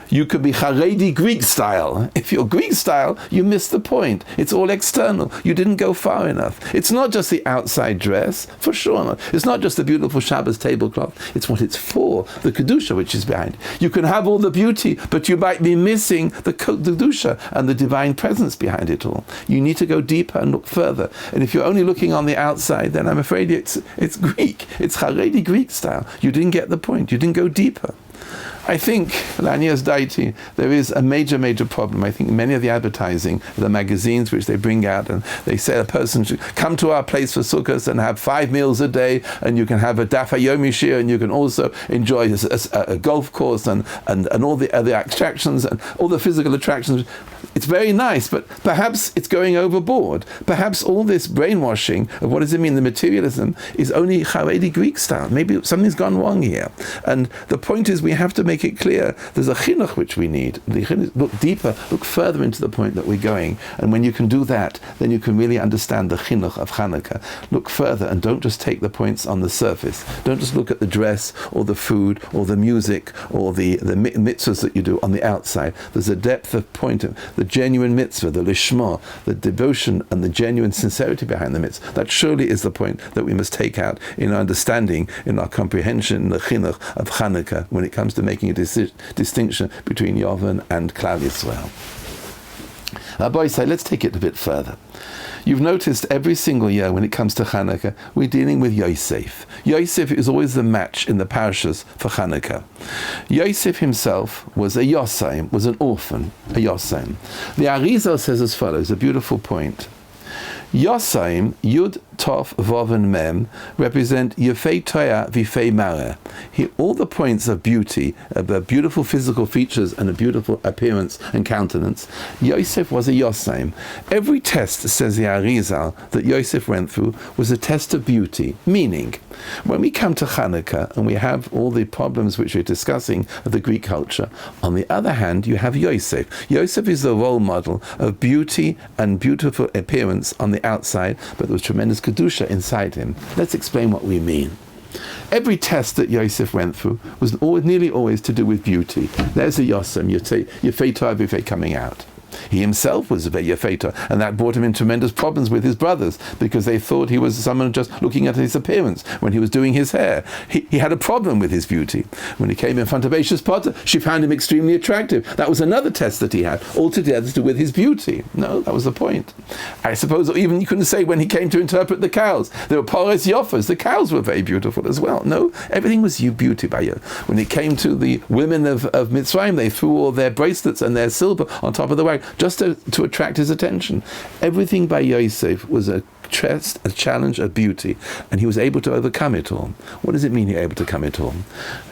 You could be Haredi Greek style. If you're Greek style, you miss the point. It's all external. You didn't go far enough. It's not just the outside dress, for sure not. It's not just the beautiful Shabbos tablecloth. It's what it's for, the Kedusha which is behind. You can have all the beauty, but you might be missing the Kedusha and the divine presence behind it all. You need to go deeper and look further. And if you're only looking on the outside, then I'm afraid it's Greek. It's Haredi Greek style. You didn't get the point. You didn't go deeper. I think, Lanias Daiti, there is a major problem. I think many of the advertising, the magazines which they bring out, and they say a person should come to our place for Sukkot and have 5 meals a day, and you can have a Dafa Yomi Shir, and you can also enjoy a golf course and all the other attractions and all the physical attractions. It's very nice, but perhaps it's going overboard. Perhaps all this brainwashing of what does it mean, the materialism, is only Haredi Greek style. Maybe something's gone wrong here. And the point is we have to make it clear there's a chinuch which we need. Look deeper, look further into the point that we're going. And when you can do that, then you can really understand the chinuch of Chanukah. Look further and don't just take the points on the surface. Don't just look at the dress or the food or the music or the mitzvahs that you do on the outside. There's a depth of point, the genuine mitzvah, the lishma, the devotion and the genuine sincerity behind the mitzvah. That surely is the point that we must take out in our understanding, in our comprehension, in the chinuch of Chanukah, when it comes to making a distinction between Yovan and Klal Yisrael. Rabbi say, let's take it a bit further. You've noticed every single year when it comes to Chanukah, we're dealing with Yosef. Yosef is always the match in the parashas for Chanukah. Yosef himself was a Yosem, was an orphan, a Yosem. The Arizal says as follows, a beautiful point. Yosem, Yud, Tov, Vav, and Mem represent Yefei Toya, Vifei Mara. All the points of beauty, of beautiful physical features and a beautiful appearance and countenance, Yosef was a Yosem. Every test, says the Arizal, that Yosef went through was a test of beauty, meaning, when we come to Chanukah and we have all the problems which we're discussing of the Greek culture, on the other hand, you have Yosef. Yosef is the role model of beauty and beautiful appearance on the outside, but there was tremendous kedusha inside him. Let's explain what we mean. Every test that Yosef went through was nearly always to do with beauty. There's a Yosem, Yefei Torah Vifei coming out. He himself was a Yefetor, and that brought him in tremendous problems with his brothers because they thought he was someone just looking at his appearance when he was doing his hair. He had a problem with his beauty. When he came in front of Ashes Potter, she found him extremely attractive. That was another test that he had, altogether to do with his beauty. No, that was the point. I suppose even you couldn't say when he came to interpret the cows. There were Paras Yofas, the cows were very beautiful as well. No, everything was beauty by you. When it came to the women of Mitzrayim, they threw all their bracelets and their silver on top of the wagon, just to attract his attention. Everything by Yosef was a challenge of beauty, and he was able to overcome it all. What does it mean he was able to overcome it all?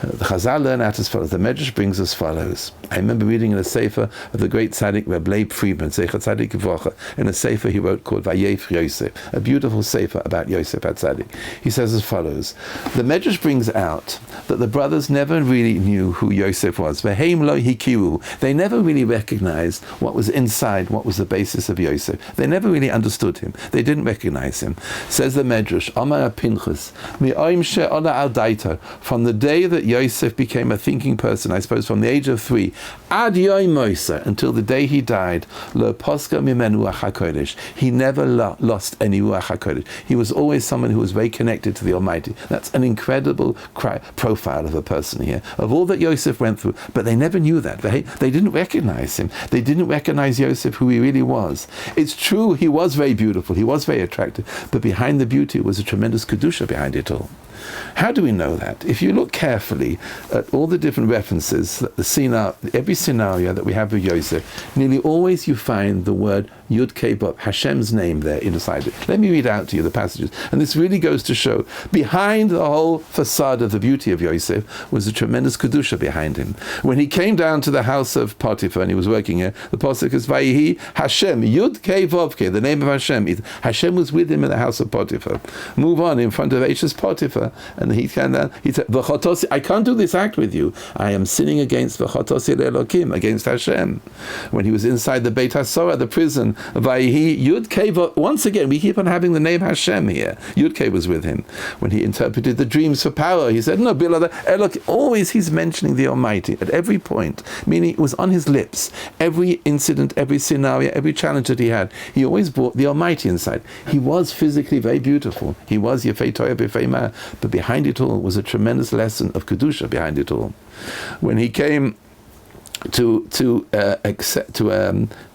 The Chazal learn out as follows. The Medrash brings as follows. I remember reading in a sefer of the great tzaddik Rabbi Friedman, Zecher Tzaddik Yivrocha, in a sefer he wrote called Vayef Yosef, a beautiful sefer about Yosef HaTzaddik. He says as follows. The Medrash brings out that the brothers never really knew who Yosef was. V'heim lo hikiru. They never really recognized what was inside, what was the basis of Yosef. They never really understood him. They didn't recognize recognize him. Says the Medrash, Amar Pinchas, from the day that Yosef became a thinking person, I suppose from the age of 3, Ad Yom Mosa, until the day he died, Lo Posca Mimenu Ruach HaKodesh, he never lost any Ruach HaKodesh. He was always someone who was very connected to the Almighty. That's an incredible profile of a person here, of all that Yosef went through. But they never knew that. They didn't recognize him. They didn't recognize Yosef, who he really was. It's true, he was very beautiful, he was very attractive, but behind the beauty was a tremendous kedusha behind it all. How do we know that? If you look carefully at all the different references, every scenario that we have with Yosef, nearly always you find the word Yud Kei Vav, Hashem's name there inside it. Let me read out to you the passages. And this really goes to show, behind the whole facade of the beauty of Yosef was a tremendous kedusha behind him. When he came down to the house of Potiphar and he was working here, the pasuk is Vayihi Hashem, Yud Kei Vav Kei, the name of Hashem. Hashem was with him in the house of Potiphar. Move on in front of Ashes Potiphar. And he came down, he said, I can't do this act with you. I am sinning against V'chotosi Elokim, against Hashem. When he was inside the Beit HaSorah, the prison, Vayihi Yud Kei, once again, we keep on having the name Hashem here. Yud Kei was with him. When he interpreted the dreams for power, he said, no, Bilad Elokim. Always he's mentioning the Almighty at every point, meaning it was on his lips. Every incident, every scenario, every challenge that he had, he always brought the Almighty inside. He was physically very beautiful. He was Yefei Toya B'Fei Ma, but behind it all was a tremendous lesson of kedusha behind it all. When he came to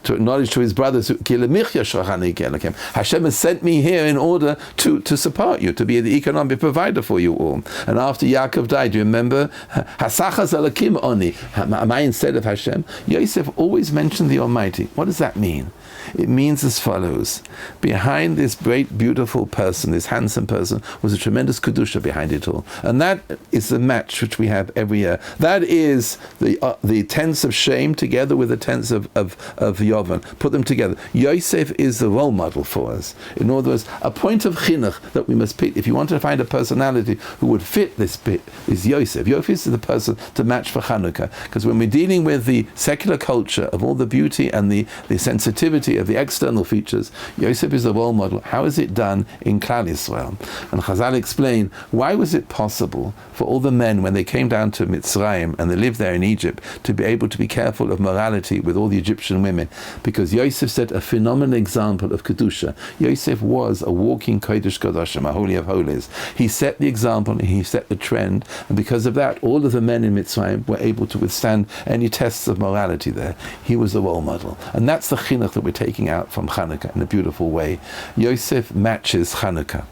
acknowledge to his brothers, Hashem has sent me here in order to support you, to be the economic provider for you all. And after Yaakov died, do you remember? Am I instead of Hashem? Yosef always mentioned the Almighty. What does that mean? It means as follows. Behind this great, beautiful person, this handsome person, was a tremendous kedusha behind it all. And that is the match which we have every year. That is the tense of shame together with the tense of Yovan. Put them together. Yosef is the role model for us. In other words, a point of chinuch that we must pick. If you want to find a personality who would fit this bit, is Yosef. Yosef is the person to match for Chanukah. Because when we're dealing with the secular culture of all the beauty and the sensitivity of the external features, Yosef is the role model. How is it done in Klal Yisrael? And Chazal explain, why was it possible for all the men, when they came down to Mitzrayim and they lived there in Egypt, to be able to be careful of morality with all the Egyptian women? Because Yosef set a phenomenal example of Kedusha. Yosef was a walking Kodesh Kodashim, a Holy of Holies. He set the example, he set the trend, and because of that, all of the men in Mitzrayim were able to withstand any tests of morality there. He was the role model. And that's the chinuch that we're taking out from Chanukah in a beautiful way. Yosef matches Chanukah.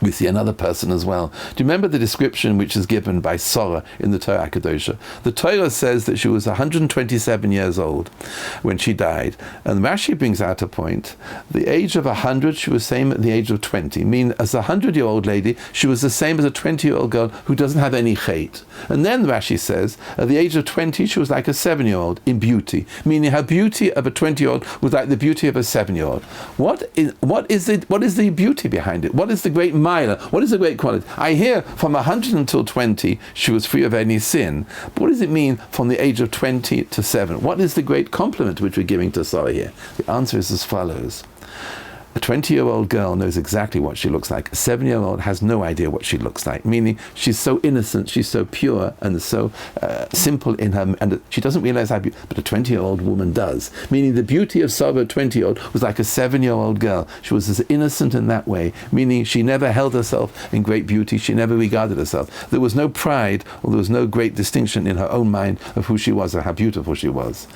We see another person as well. Do you remember the description which is given by Sarah in the Torah Kedosha? The Torah says that she was 127 years old when she died. And Rashi brings out a point. The age of 100, she was the same at the age of 20. Meaning, as a 100-year-old lady, she was the same as a 20-year-old girl who doesn't have any chait. And then Rashi says, at the age of 20, she was like a 7-year-old in beauty. Meaning, her beauty of a 20-year-old was like the beauty of a 7-year-old. What is the beauty behind it? What is the great what is the great quality? I hear from 100 until 20, she was free of any sin. But what does it mean from the age of 20 to 7? What is the great compliment which we're giving to Sarah here? The answer is as follows. A 20-year-old girl knows exactly what she looks like. A 7-year-old has no idea what she looks like, meaning she's so innocent, she's so pure and so simple in her, and she doesn't realize how beautiful, but a 20-year-old woman does. Meaning the beauty of Sarah, a 20-year-old, was like a 7-year-old girl. She was as innocent in that way, meaning she never held herself in great beauty, she never regarded herself. There was no pride, or there was no great distinction in her own mind of who she was or how beautiful she was.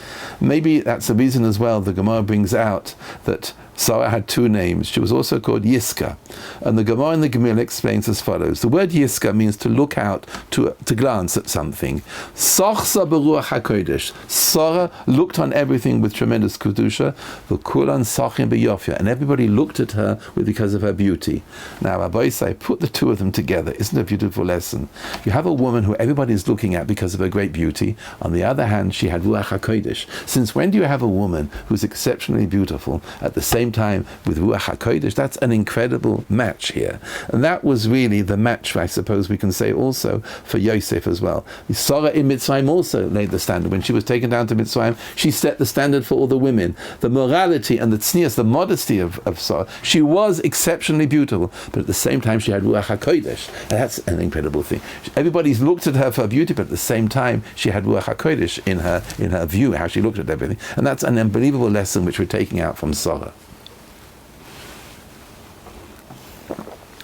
Maybe that's the reason as well the Gemara brings out that Sarah had two names. She was also called Yiska. And the Gemara in the Gemil explains as follows. The word Yiska means to look out, to glance at something. Sochsa beruach HaKodesh. Sarah looked on everything with tremendous kedusha. V'kulan sochim beyofya. And everybody looked at her because of her beauty. Now, Rabbi say, put the two of them together. Isn't it a beautiful lesson? You have a woman who everybody is looking at because of her great beauty. On the other hand, she had ruach HaKodesh. Since when do you have a woman who's exceptionally beautiful at the same same time with Ruach HaKodesh. That's an incredible match here. And that was really the match, I suppose we can say, also for Yosef as well. Sarah in Mitzrayim also laid the standard. When she was taken down to Mitzrayim, she set the standard for all the women. The morality and the tznius, the modesty of Sarah. She was exceptionally beautiful, but at the same time she had Ruach HaKodesh. And that's an incredible thing. Everybody's looked at her for beauty, but at the same time she had Ruach HaKodesh in her view, how she looked at everything. And that's an unbelievable lesson which we're taking out from Sarah.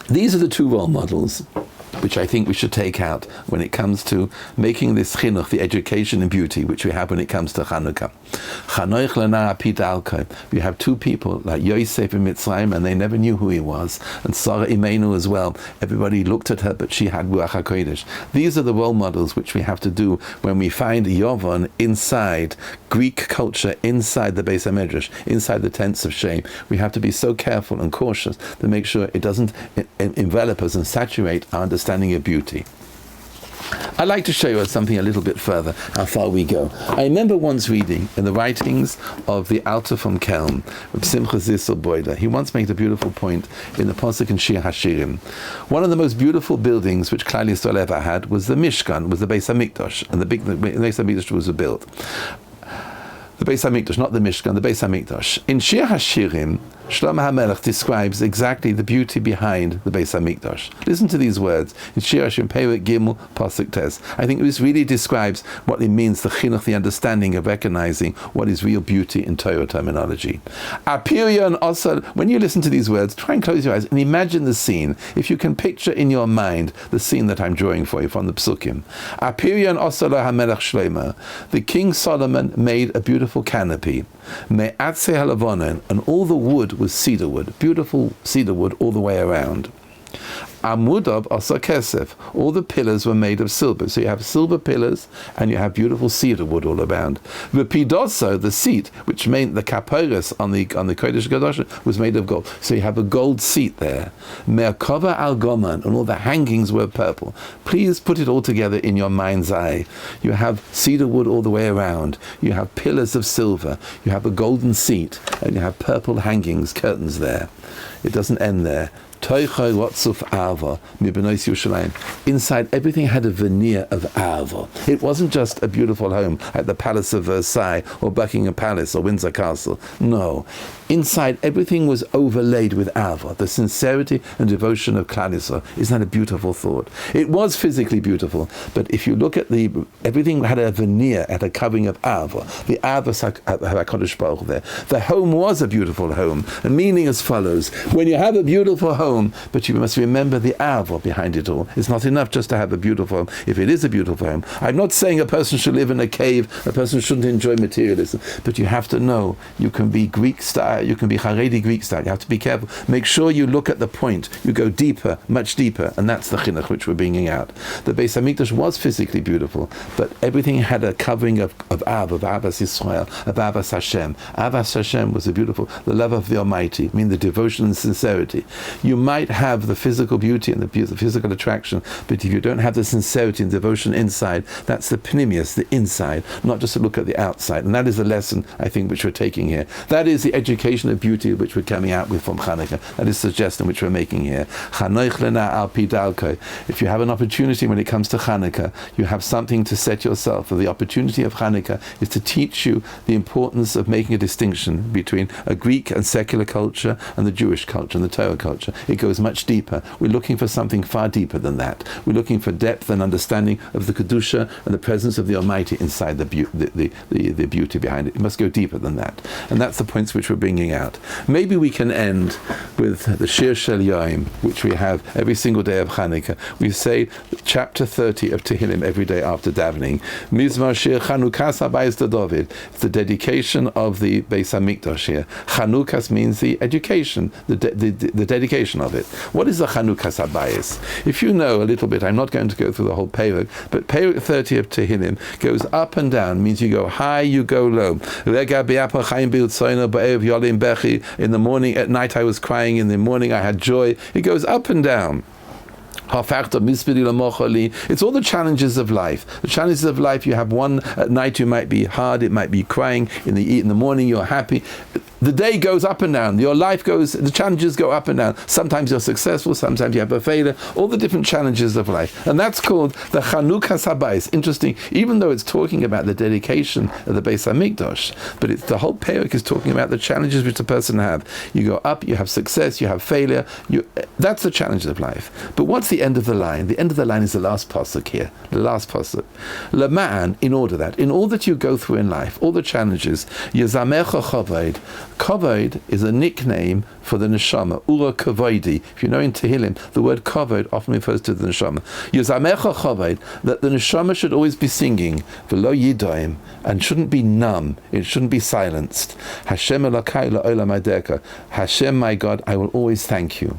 These are the two role models which I think we should take out when it comes to making this chinuch, the education and beauty, which we have when it comes to Chanukah. Chanoich lana apid alkoi. We have two people like Yosef in Mitzrayim, and they never knew who he was, and Sarah Imenu as well. Everybody looked at her, but she had Ruach HaKodesh. These are the role models which we have to do when we find Yovon inside Greek culture, inside the Beis HaMedrash, inside the tents of shame. We have to be so careful and cautious to make sure it doesn't envelop us and saturate our understanding of beauty. I'd like to show you something a little bit further, how far we go. I remember once reading in the writings of the Alter from Kelm, of Simcha Zissel Boiler. He once made a beautiful point in the Pasuk in Shir Hashirim. One of the most beautiful buildings which Klal Yisrael ever had was the Mishkan, was the Beis HaMikdash, and the Beis HaMikdash was built. The Beis HaMikdash, not the Mishkan, the Beis HaMikdash. In Shir Hashirim, Shlomo HaMelech describes exactly the beauty behind the Beis HaMikdash. Listen to these words in Shir Hashirim, Perek Gimel, Pasuk Tes. I think this really describes what it means, the chinuch, the understanding of recognizing what is real beauty in Torah terminology. Apirion also, when you listen to these words, try and close your eyes and imagine the scene. If you can picture in your mind the scene that I'm drawing for you from the Psukim. Apirion also HaMelech Shlomo. The King Solomon made a beautiful canopy. Me'atzei halavonon, and all the wood was cedar wood, beautiful cedar wood all the way around. Amudav asa kesef, all the pillars were made of silver. So you have silver pillars and you have beautiful cedar wood all around. The pidoso, the seat, which made the kaporos on the Kodesh Gadosha, was made of gold. So you have a gold seat there. Merkava al goman, and all the hangings were purple. Please put it all together in your mind's eye. You have cedar wood all the way around. You have pillars of silver. You have a golden seat, and you have purple hangings, curtains there. It doesn't end there. Inside everything had a veneer of Ava. It wasn't just a beautiful home at the Palace of Versailles or Buckingham Palace or Windsor Castle. No. Inside everything was overlaid with Ava, the sincerity and devotion of Klal Yisrael. Isn't that a beautiful thought? It was physically beautiful, but if you look at everything had a veneer, had a covering of Ava. The Ava HaKadosh Baruch there. The home was a beautiful home, and meaning as follows: when you have a beautiful home, but you must remember the Ava behind it all. It's not enough just to have a beautiful home. If it is a beautiful home, I'm not saying a person should live in a cave, a person shouldn't enjoy materialism, but you have to know you can be Greek style, you can be Haredi Greek style. You have to be careful. Make sure you look at the point. You go deeper, much deeper, and that's the chinuch which we're bringing out. The Beis HaMikdash was physically beautiful, but everything had a covering of Avas Yisrael, of Avas Hashem. Avas Hashem was the love of the Almighty, meaning the devotion and sincerity. You might have the physical beauty and the physical attraction, but if you don't have the sincerity and devotion inside, that's the pnimius, the inside, not just to look at the outside. And that is the lesson, I think, which we're taking here. That is the education of beauty which we're coming out with from Chanukah. That is the suggestion which we're making here. If you have an opportunity when it comes to Chanukah, you have something to set yourself. The opportunity of Chanukah is to teach you the importance of making a distinction between a Greek and secular culture and the Jewish culture and the Torah culture. It goes much deeper. We're looking for something far deeper than that. We're looking for depth and understanding of the Kedusha and the presence of the Almighty inside the beauty behind it. It must go deeper than that. And that's the points which we're bringing out. Maybe we can end with the Shir Shel Yoim, which we have every single day of Chanukah. We say chapter 30 of Tehillim every day after davening. Mizmar Shir Chanukah Sabayis de David. It's the dedication of the Beis HaMikdash here. Chanukah means the education, the dedication of it. What is the Chanukah Sabayis? If you know a little bit, I'm not going to go through the whole Perek, but Perek 30 of Tehillim goes up and down, means you go high, you go low. In the morning, at night I was crying, in the morning I had joy. It goes up and down. It's all the challenges of life. The challenges of life, you have one at night, you might be hard, it might be crying, in the morning you're happy. the day goes up and down. Your life goes, the challenges go up and down. Sometimes you're successful, sometimes you have a failure, all the different challenges of life. And that's called the Chanukah Sabayis. Interesting, even though it's talking about the dedication of the Beis HaMikdash, but it's, the whole perek is talking about the challenges which the person have. You go up, you have success, you have failure. That's the challenge of life. But what's the end of the line? The end of the line is the last pasuk here. The last pasuk. Leman, in all that you go through in life, all the challenges, Yezamecha Chavod. Kavod is a nickname for the neshama. Ura kavodi. If you know in Tehillim, the word kavod often refers to the neshama. Yezamecha Chavod, that the neshama should always be singing, v'lo yidoim, and shouldn't be numb. It shouldn't be silenced. Hashem Elokai la'olam adeka. Hashem, my God, I will always thank you.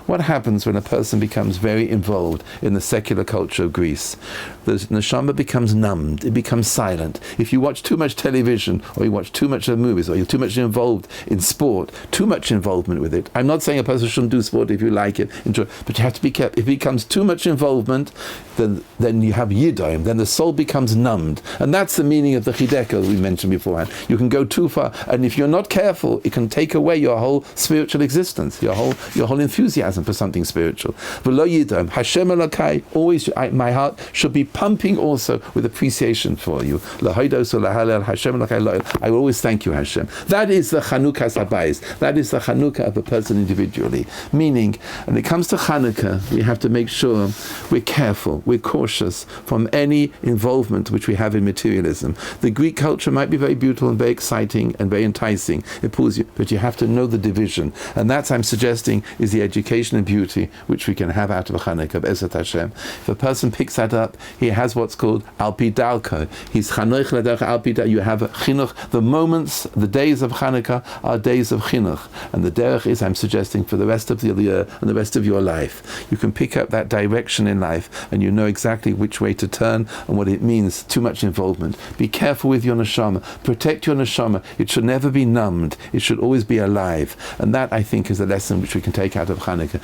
What happens when a person becomes very involved in the secular culture of Greece? The neshama becomes numbed, it becomes silent. If you watch too much television, or you watch too much of movies, or you're too much involved in sport, too much involvement with it. I'm not saying a person shouldn't do sport if you like it, enjoy, but you have to be careful. If it becomes too much involvement, then you have yidoim, then the soul becomes numbed. And that's the meaning of the chideka that we mentioned beforehand. You can go too far, and if you're not careful, it can take away your whole spiritual existence, your whole enthusiasm for something spiritual. V'lo yidom, Hashem Elokai, always my heart should be pumping also with appreciation for you. L'hodos u'lahalel Hashem Elokai, I will always thank you, Hashem. That is the Chanukah Sabayis. That is the Chanukah of a person individually. Meaning, when it comes to Chanukah, we have to make sure we're careful, we're cautious from any involvement which we have in materialism. The Greek culture might be very beautiful and very exciting and very enticing. It pulls you, but you have to know the division. And that's, I'm suggesting, is the education and beauty which we can have out of a Chanukah, B'ezrat Hashem. If a person picks that up, he has what's called Alpi Dalko. He's Chanoich L'derech Alpi Dalko. You have a chinuch. The moments, the days of Chanukah are days of chinuch. And the derech is, I'm suggesting, for the rest of the year and the rest of your life. You can pick up that direction in life, and you know exactly which way to turn and what it means, too much involvement. Be careful with your neshama. Protect your neshama. It should never be numbed. It should always be alive. And that, I think, is a lesson which we can take out of Chanukah.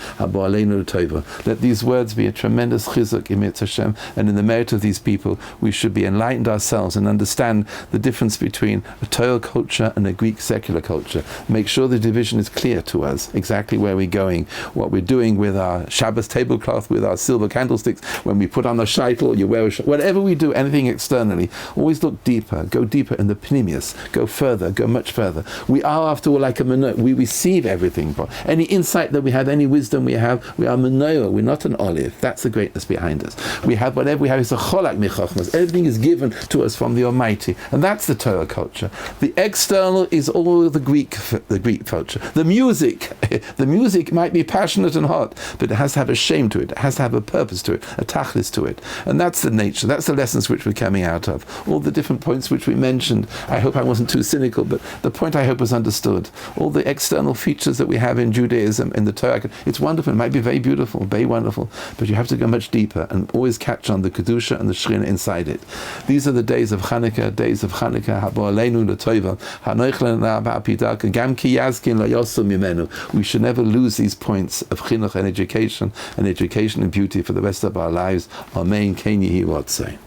Let these words be a tremendous chizuk in Mitzvah Hashem, and in the merit of these people, we should be enlightened ourselves and understand the difference between a Torah culture and a Greek secular culture. Make sure the division is clear to us, exactly where we're going, what we're doing with our Shabbos tablecloth, with our silver candlesticks, when we put on the shaitel, you wear whatever we do, anything externally, always look deeper, go deeper in the pnimius, go further, go much further. We are, after all, like a menor. We receive everything. Any insight that we have, any wisdom we have, we are menorah, we're not an olive. That's the greatness behind us. We have whatever we have is a cholak michachmas. Everything is given to us from the Almighty, and that's the Torah culture. The external is all the Greek culture. The music might be passionate and hot, but it has to have a shame to it. It has to have a purpose to it, a tachlis to it, and that's the nature. That's the lessons which we're coming out of. All the different points which we mentioned. I hope I wasn't too cynical, but the point I hope was understood. All the external features that we have in Judaism, in the Torah, it's wonderful. It might be very beautiful, very wonderful, but you have to go much deeper and always catch on the Kedusha and the Shechina inside it. These are the days of Chanukah, Habo Aleinu L'Tova, Hanoich L'Na Ba'apidaka, Gam Ki Yazkin Lo Yosum Mimenu. We should never lose these points of chinuch and education and beauty for the rest of our lives. Amen. Ken Yehi Ratzon.